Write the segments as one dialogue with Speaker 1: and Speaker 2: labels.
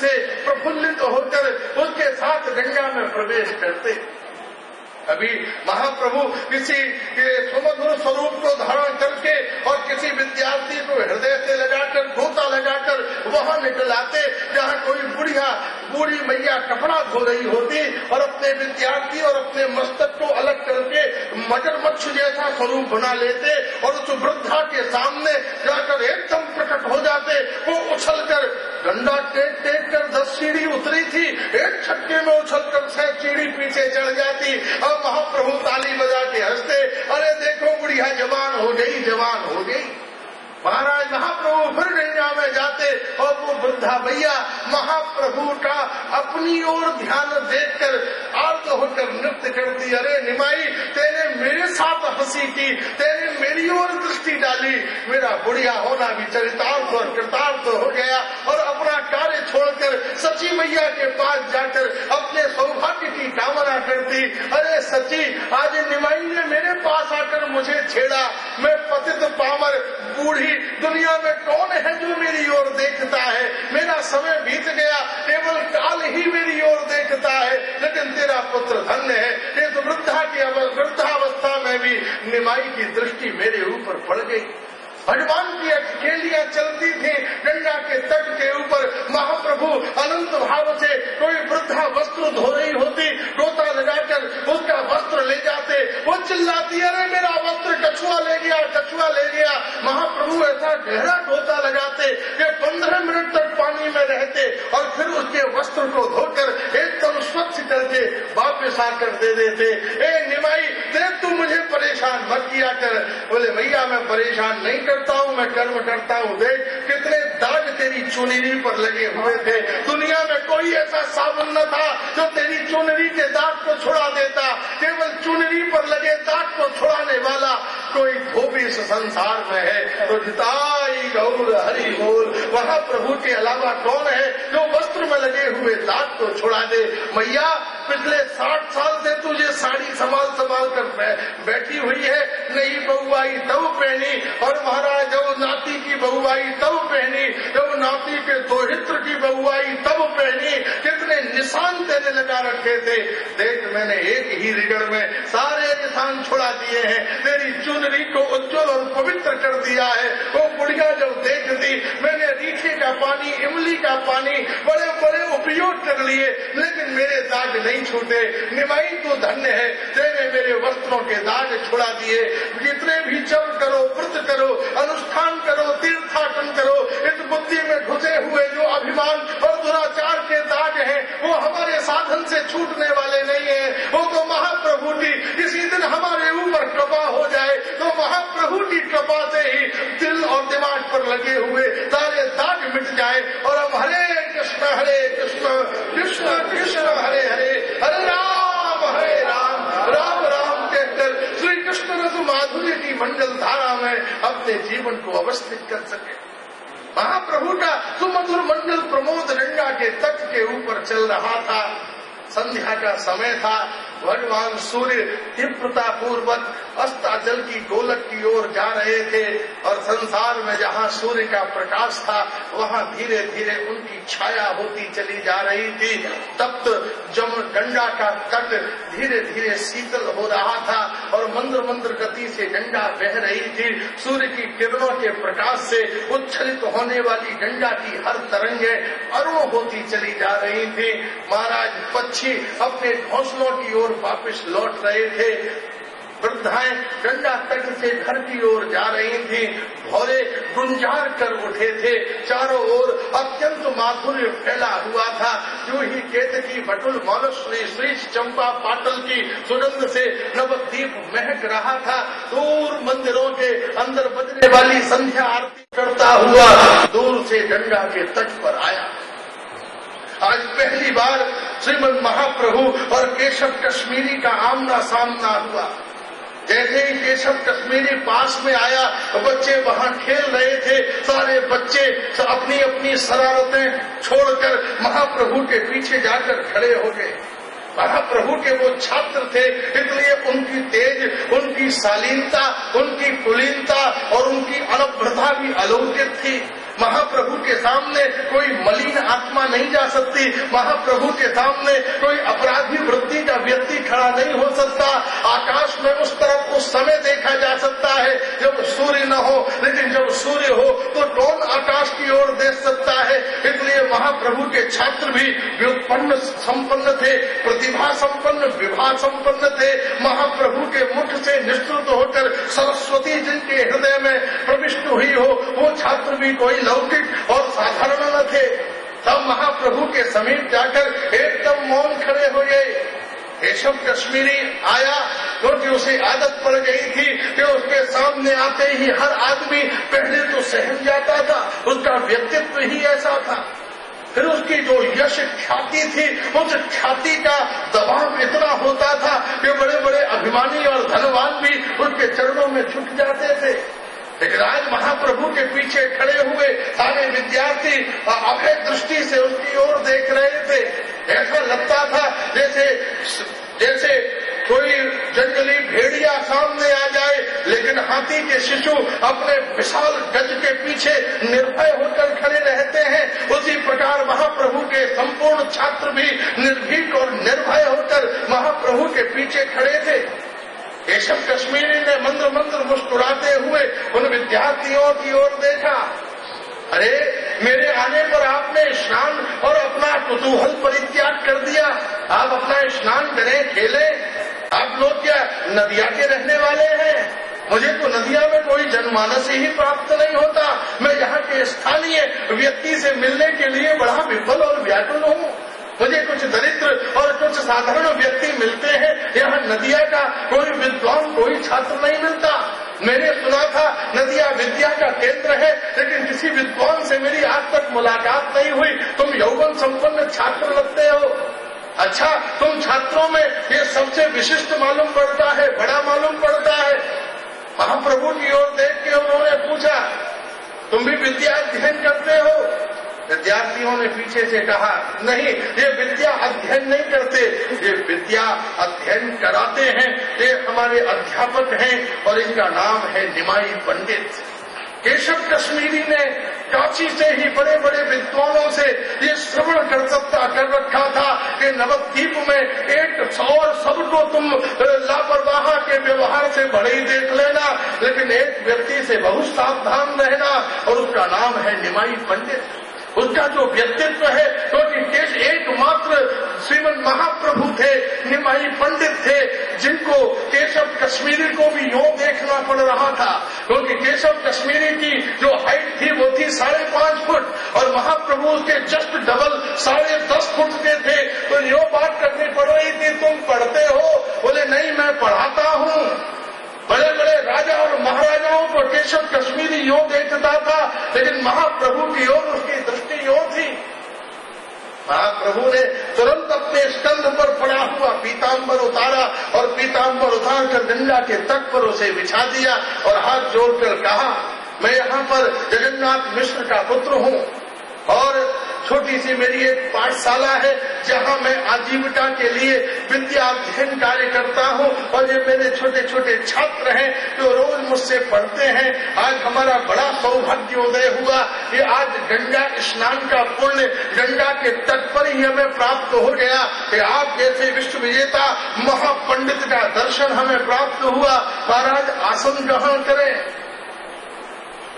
Speaker 1: से प्रफुल्लित होकर उसके साथ गंगा में प्रवेश करते। अभी महाप्रभु किसी के सुमधुर स्वरूप को धारण करके और किसी विद्यार्थी को हृदय से लगाकर गोता लगाकर वहां निकल आते जहाँ कोई बूढ़ी मैया कपड़ा धो रही होती और अपने विद्यार्थी और अपने मस्तक को अलग करके मगरमच्छ जैसा स्वरूप बना लेते और उस वृद्धा के सामने जाकर एकदम प्रकट हो जाते। वो उछलकर डंडा टेक कर 10 सीढ़ी उतरी थी, एक छक्के में उछलकर 6 सीढ़ी पीछे चढ़ जाती। अब महाप्रभु ताली बजा के हंसते, अरे देखो बुढ़िया जवान हो गई, जवान हो गई। महाराज महाप्रभु फिर गंगा में जाते और वो वृद्धा भैया महाप्रभु का अपनी ओर ध्यान देखकर आर्त होकर नृत्य करती। अरे निमाई, तेरे मेरे साथ हंसी की, तेरे मेरी ओर दृष्टि डाली, मेरा बुढ़िया होना भी चरितार्थ और कृतार्थ हो गया। और अपना कार्य छोड़कर सची मैया के पास जाकर अपने सौभाग्य की कामना करती। अरे सची, आज निमाई ने मेरे पास आकर मुझे छेड़ा, मैं पतित पामर बूढ़ी, दुनिया में कौन है जो मेरी ओर देखता है? मेरा समय बीत गया, केवल काल ही मेरी ओर देखता है, लेकिन तेरा पुत्र धन्य है। ये तो वृद्धावस्था में भी निमाई की दृष्टि मेरे ऊपर पड़ गई। भगवान की अकेलियां चलती थी गंगा के तट के ऊपर। महाप्रभु अनंत भाव से कोई वृद्धा वस्त्र धो रही होती, गोता लगाकर उसका वस्त्र ले जाते। वो चिल्लाती, अरे मेरा वस्त्र कछुआ ले गया, कछुआ ले गया। महाप्रभु ऐसा गहरा गोता लगाते कि 15 मिनट तक पानी में रहते और फिर उसके वस्त्र को धोकर एकदम स्वच्छ करके वापस आकर दे देते। ए निमाई, देख तू मुझे परेशान मत किया कर। बोले भैया मैं परेशान नहीं करता हूँ, मैं कर्म करता हूँ। देख कितने दाग तेरी चुनरी पर लगे हुए थे, दुनिया में कोई ऐसा साबुन न था जो तेरी चुनरी के दाग को छुड़ा देता। केवल चुनरी पर लगे दाग को छुड़ाने वाला कोई धोबी इस संसार में है तो जिताई गौर हरि बोल। वहाँ प्रभु के अलावा कौन है जो वस्त्र में लगे हुए दाग को छुड़ा दे? मैया, पिछले 60 साल से तुझे साड़ी संभाल कर बैठी हुई है, नई बहू आई तब पहनी, और महाराज जब नाती की बहू आई तब पहनी, जब नाती के दोहित्र की बहू आई तब पहनी। कितने निशान तेरे लगा रखे थे, देख मैंने एक ही रिगड़ में सारे निशान छुड़ा दिए हैं। तेरी चुनरी को उज्जवल और पवित्र कर दिया है। वो बुढ़िया जब देखती, मैंने रीठे का पानी, इमली का पानी बड़े बड़े उपयोग कर लिए, लेकिन मेरे दाग नहीं छूटे। निमाई तो धन्य है, तेरे मेरे वस्त्रों के दाग छुड़ा दिए। जितने भी जप करो, व्रत करो, अनुष्ठान करो, तीर्थाटन करो, इस बुद्धि में घुसे हुए जो अभिमान और दुराचार के दाग हैं वो हमारे साधन से छूटने वाले नहीं है। वो तो महाप्रभु की किसी दिन हमारे ऊपर कृपा हो जाए तो महाप्रभु की कृपा से ही दिल और दिमाग पर लगे हुए सारे दाग मिट जाए और हम हरे कृष्ण कृष्ण कृष्ण हरे हरे, हरे राम राम राम कहकर श्री कृष्ण रस माधुर्य की मंडल धारा में अपने जीवन को अवस्थित कर सके। महाप्रभु का सुमधुर मंडल प्रमोद गंगा के तट के ऊपर चल रहा था। संध्या का समय था। भगवान सूर्य तीव्रता पूर्वक अस्ताचल की गोलक की ओर जा रहे थे और संसार में जहाँ सूर्य का प्रकाश था वहाँ धीरे धीरे उनकी छाया होती चली जा रही थी। तप्त गंगा का तट धीरे धीरे शीतल हो रहा था और मंद्र मंद्र गति से गंगा बह रही थी। सूर्य की किरणों के प्रकाश से उच्छलित होने वाली गंगा की हर तरंगे अरुण होती चली जा रही थी। महाराज पक्षी अपने घोंसलों की ओर वापस लौट रहे थे। वृद्धाएं गंगा तट से घर की ओर जा रही थी। भौरे गुंजार कर उठे थे। चारों ओर अत्यंत माधुर्य फैला हुआ था। जो ही केतकी बटुल मौलश्री श्रीष चंपा पाटल की सुगंध से नवदीप महक रहा था। दूर मंदिरों के अंदर बजने वाली संध्या आरती करता हुआ दूर से गंगा के तट पर आया। आज पहली बार श्रीमद महाप्रभु और केशव कश्मीरी का आमना सामना हुआ। जैसे ही केशव कश्मीरी पास में आया, बच्चे वहाँ खेल रहे थे। सारे बच्चे अपनी अपनी शरारतें छोड़कर महाप्रभु के पीछे जाकर खड़े हो गए। महाप्रभु के वो छात्र थे, इसलिए उनकी तेज, उनकी शालीनता, उनकी कुलीनता और उनकी अनभ्रता भी अलौकिक थी। महाप्रभु के सामने कोई मलिन आत्मा नहीं जा सकती, महाप्रभु के सामने कोई अपराधी वृत्ति का व्यक्ति खड़ा नहीं हो सकता। आकाश में उस तरफ उस समय देखा जा सकता है जब सूर्य न हो, लेकिन जब सूर्य हो तो कौन आकाश की ओर देख सकता है। इसलिए महाप्रभु के छात्र भी व्युत्पन्न संपन्न थे, प्रतिभा संपन्न, विभा संपन्न थे। महाप्रभु के मुख से निश्चित होकर सरस्वती जिनके हृदय में प्रविष्ट हुई हो, वो छात्र भी कोई लौकिक और साधारण न थे। तब महाप्रभु के समीप जाकर एकदम मौन खड़े हो गए। केशव कश्मीरी आया क्योंकि उसे आदत पड़ गई थी कि उसके सामने आते ही हर आदमी पहले तो सहम जाता था, उसका व्यक्तित्व ही ऐसा था। फिर उसकी जो यश ख्याति थी, उस ख्याति का दबाव इतना होता था कि बड़े बड़े अभिमानी और धनवान भी उसके चरणों में झुक जाते थे। लेकिन आज महाप्रभु के पीछे खड़े हुए सारे विद्यार्थी अभय दृष्टि से उसकी ओर देख रहे थे। ऐसा लगता था जैसे कोई जंगली भेड़िया सामने आ जाए, लेकिन हाथी के शिशु अपने विशाल गज के पीछे निर्भय होकर खड़े रहते हैं। उसी प्रकार महाप्रभु के संपूर्ण छात्र भी निर्भीक और निर्भय होकर महाप्रभु के पीछे खड़े थे। केशव कश्मीरी ने मंद्र मंद्र मुस्कुराते हुए उन विद्यार्थियों की ओर देखा। अरे, मेरे आने पर आपने स्नान और अपना कुतूहल परित्याग कर दिया। आप अपना स्नान करें, खेलें। आप लोग क्या नदिया के रहने वाले हैं? मुझे तो नदिया में कोई जनमानस ही प्राप्त नहीं होता। मैं यहाँ के स्थानीय व्यक्ति से मिलने के लिए बड़ा विफल और व्याकुल हूँ। मुझे कुछ दरिद्र और कुछ साधारण व्यक्ति मिलते हैं, यहाँ नदिया का कोई विद्वान, कोई छात्र नहीं मिलता। मैंने सुना था नदिया विद्या का केंद्र है, लेकिन किसी विद्वान से मेरी आज तक मुलाकात नहीं हुई। तुम यौवन संपन्न छात्र लगते हो। अच्छा, तुम छात्रों में ये सबसे विशिष्ट मालूम पड़ता है, बड़ा मालूम पड़ता है। महाप्रभु की ओर देख के उन्होंने पूछा, तुम भी विद्या अध्ययन करते हो? विद्यार्थियों ने पीछे से कहा, नहीं, ये विद्या अध्ययन नहीं करते, ये विद्या अध्ययन कराते हैं। ये हमारे अध्यापक हैं और इनका नाम है निमाई पंडित। केशव कश्मीरी ने काशी से ही बड़े बड़े विद्वानों से ये श्रवण कर्तव्य कर रखा था कि नवद्वीप में एक और सबको तुम लापरवाह के व्यवहार से बड़े ही देख लेना, लेकिन एक व्यक्ति से बहुत सावधान रहना, और उसका नाम है निमाई पंडित। उसका जो व्यक्तित्व है, क्योंकि एकमात्र श्रीमद महाप्रभु थे, निमाई पंडित थे, जिनको केशव कश्मीरी को भी यूं देखना पड़ रहा था। क्योंकि केशव कश्मीरी की जो हाइट थी वो थी 5.5 फुट और महाप्रभु उसके जस्ट डबल 10.5 फुट के थे। तो यो बात करनी पड़ रही थी, तुम पढ़ते हो? बोले नहीं, मैं पढ़ाता हूँ। बड़े बड़े राजा और महाराजाओं को केशव कश्मीरी यूं देखता था, लेकिन महाप्रभु की ओर उसकी दृष्टि यूं थी। महाप्रभु ने तुरंत अपने स्कंध पर पड़ा हुआ पीताम्बर उतारा और पीताम्बर उतार कर गंगा के तट पर उसे बिछा दिया और हाथ जोड़कर कहा, मैं यहाँ पर जगन्नाथ मिश्र का पुत्र हूँ और छोटी सी मेरी एक पाठशाला है जहाँ मैं आजीविका के लिए विद्या अध्ययन कार्य करता हूँ और ये मेरे छोटे छोटे छात्र हैं जो रोज मुझसे पढ़ते हैं। आज हमारा बड़ा सौभाग्योदय हुआ, ये आज गंगा स्नान का पुण्य गंगा के तट पर ही हमें प्राप्त हो गया कि आप जैसे विश्व विजेता महापंडित का दर्शन हमें प्राप्त हुआ। महाराज आसन ग्रहण करें।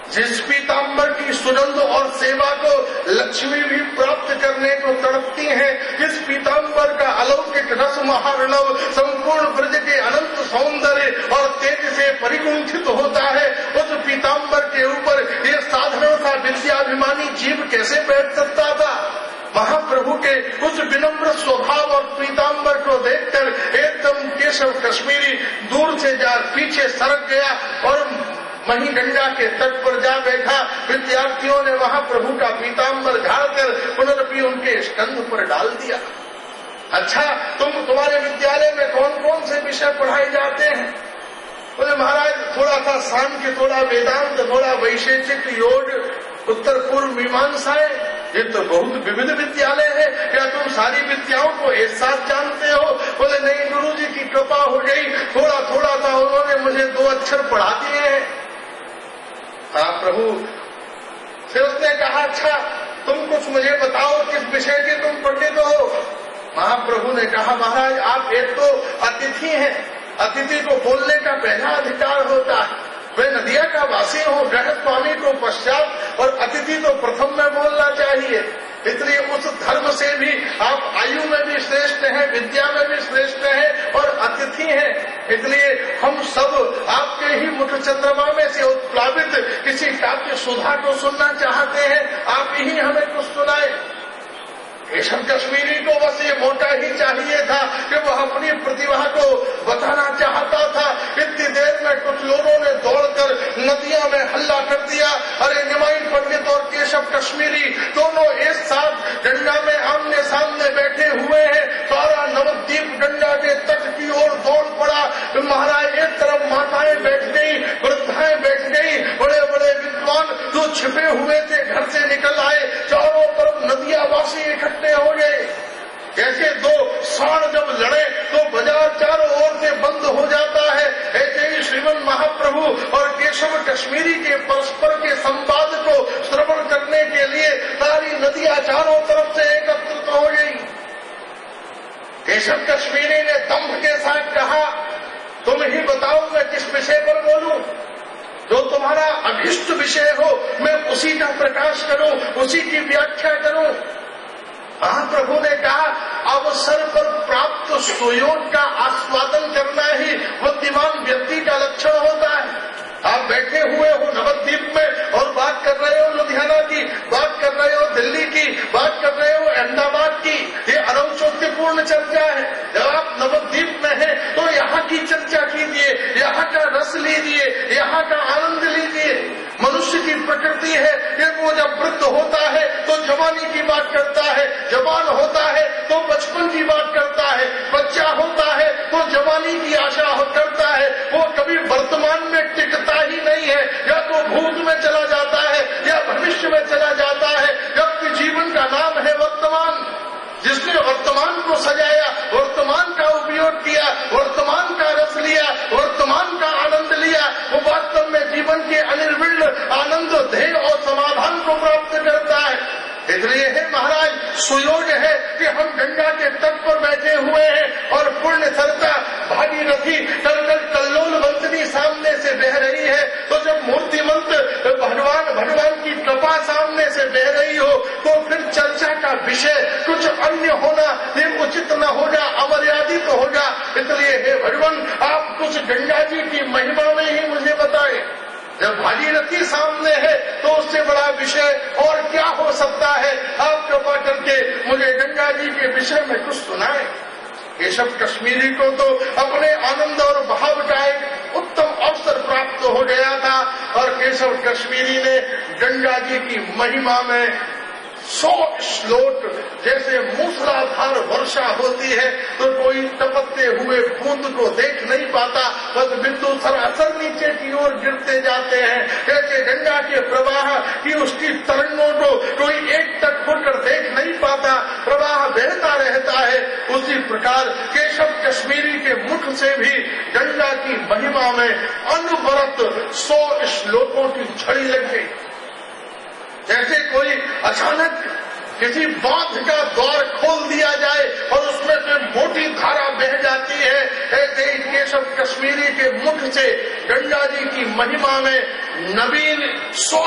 Speaker 1: जिस पीताम्बर की सुगंध और सेवा को लक्ष्मी भी प्राप्त करने को तड़पती हैं, जिस पीताम्बर का अलौकिक रस महार्णव संपूर्ण ब्रज के अनंत सौंदर्य और तेज से परिगुंठित होता है, उस पीताम्बर के ऊपर ये साधारण सा विद्याभिमानी जीव कैसे बैठ सकता था? महाप्रभु के उस विनम्र स्वभाव और पीताम्बर को देखकर एकदम केशव कश्मीरी दूर से जा पीछे सरक गया और वहीं गंगा के तट पर जा बैठा। विद्यार्थियों ने महाप्रभु का पीताम्बर झाड़कर पुनर्पि उनके स्कंध पर डाल दिया। अच्छा, तुम्हारे विद्यालय में कौन कौन से विषय पढ़ाए जाते हैं? बोले महाराज, थोड़ा सा सांख्य, थोड़ा वेदांत, थोड़ा वैशेषिक, योग, उत्तर पूर्व मीमांसाएं। ये तो बहुत विविध विद्यालय है, क्या तुम सारी विद्याओं को एक साथ जानते हो? बोले नहीं, गुरुजी की कृपा हो गई, थोड़ा थोड़ा सा उन्होंने मुझे 2 अक्षर पढ़ा दिए हैं। हाँ प्रभु। फिर उसने कहा, अच्छा तुमको कुछ मुझे बताओ, किस विषय के तुम पंडित हो? महाप्रभु ने कहा, महाराज आप एक तो अतिथि हैं, अतिथि को बोलने का पहला अधिकार होता है। वे नदिया का वासी हो, ग्रह स्वामी को पश्चात और अतिथि तो प्रथम में बोलना चाहिए। इसलिए उस धर्म से भी आप आयु में भी श्रेष्ठ हैं, विद्या में भी श्रेष्ठ हैं और अतिथि हैं। इसलिए हम सब आपके ही मुख चंद्रमा में से उत्प्लावित किसी काव्य सुधा को सुनना चाहते हैं, आप ही हमें कुछ सुनाए। केशव कश्मीरी को बस ये मौका ही चाहिए था कि वह अपनी प्रतिभा को बताना चाहता था। इतनी देर में कुछ लोगों ने दौड़कर नदिया में हल्ला कर दिया, अरे निमाई पंडित और केशव कश्मीरी दोनों एक साथ गंगा में आमने सामने बैठे हुए हैं। सारा नवद्वीप गंगा के तट की ओर दौड़ पड़ा। महाराज एक तरफ माताएं बैठ गई, वृद्धाएं बैठ गई, बड़े बड़े विद्वान जो छिपे हुए थे घर से निकल आए। चारों तरफ नदियावासी इकट्ठे हो गए। जैसे दो सांड जब लड़े तो बाजार चारों ओर से बंद हो जाता है, ऐसे ही श्रीमन महाप्रभु और केशव कश्मीरी के परस्पर के संवाद को श्रवण करने के लिए सारी नदियां चारों तरफ से एकत्रित हो गई। केशव कश्मीरी ने दंभ के साथ कहा, तुम ही बताओ मैं किस विषय पर बोलूं? जो तुम्हारा अभिष्ट विषय हो मैं उसी का प्रकाश करूं, उसी की व्याख्या करूं। महाप्रभु ने कहा, अवसर पर प्राप्त सुयोग का आस्वादन करना ही बुद्धिमान व्यक्ति का लक्षण होता है। आप बैठे हुए हो नवद्वीप में और बात कर रहे हो लुधियाना की, बात कर रहे हो दिल्ली की, बात कर रहे हो अहमदाबाद की, ये अनौचित्यपूर्ण चर्चा है। जब आप नवद्वीप में हैं तो यहाँ की चर्चा कीजिए, यहाँ का रस लीजिए, यहाँ का आनंद लीजिए। मनुष्य की प्रकृति है कि वो जब वृद्ध होता है तो जवानी की बात करता है, जवान होता है तो बचपन की बात करता है, बच्चा होता है तो जवानी की आशा करता है। वो कभी वर्तमान में टिकता ही नहीं है, या तो भूत में चला जाता है या भविष्य में चला जाता है। जबकि जीवन का नाम है वर्तमान। जिसने वर्तमान को सजाया, वर्तमान का उपयोग किया, वर्तमान का रस लिया, वर्तमान का आनंद लिया, वो वास्तव में जीवन के अनिर्विण्ण आनंद, ध्येय और समाधान को प्राप्त करता है। इसलिए है महाराज, सुयोग है कि हम गंगा के तट पर बैठे हुए हैं और पुण्य सरता भागीरथी कलकल कल्लोल बंतनी सामने से बह रही है। तो जब मूर्तिमंत भगवान की कृपा सामने से बह रही हो तो फिर चर्चा का विषय कुछ अन्य होना ये उचित न होगा, अमर्यादित होगा। इसलिए हे भगवान, आप कुछ गंगा जी की महिमा में ही मुझे बताएं। जब भागीरथी सामने है तो उससे बड़ा विषय और क्या हो सकता है? आप कृपा करके मुझे गंगा जी के विषय में कुछ सुनाएं। केशव कश्मीरी को तो अपने आनंद और भाव का एक उत्तम अवसर प्राप्त हो गया था और केशव कश्मीरी ने गंगा जी की महिमा में 100 श्लोक, जैसे मूसलाधार वर्षा होती है तो कोई टपकते हुए बूंद को देख नहीं पाता, बस बिंदु सरासर नीचे की ओर गिरते जाते हैं। ऐसे गंगा के प्रवाह की उसकी तरंगों को कोई एक तक होकर देख नहीं पाता, प्रवाह बहता रहता है। उसी प्रकार केशव कश्मीरी के मुख से भी गंगा की महिमा में अनवरत 100 श्लोकों की झड़ी लग गई। जैसे कोई अचानक किसी बांध का द्वार खोल दिया जाए और उसमें से मोटी धारा बह जाती है, ऐसे ही केशव कश्मीरी के मुख से गंगा जी की महिमा में नवीन 100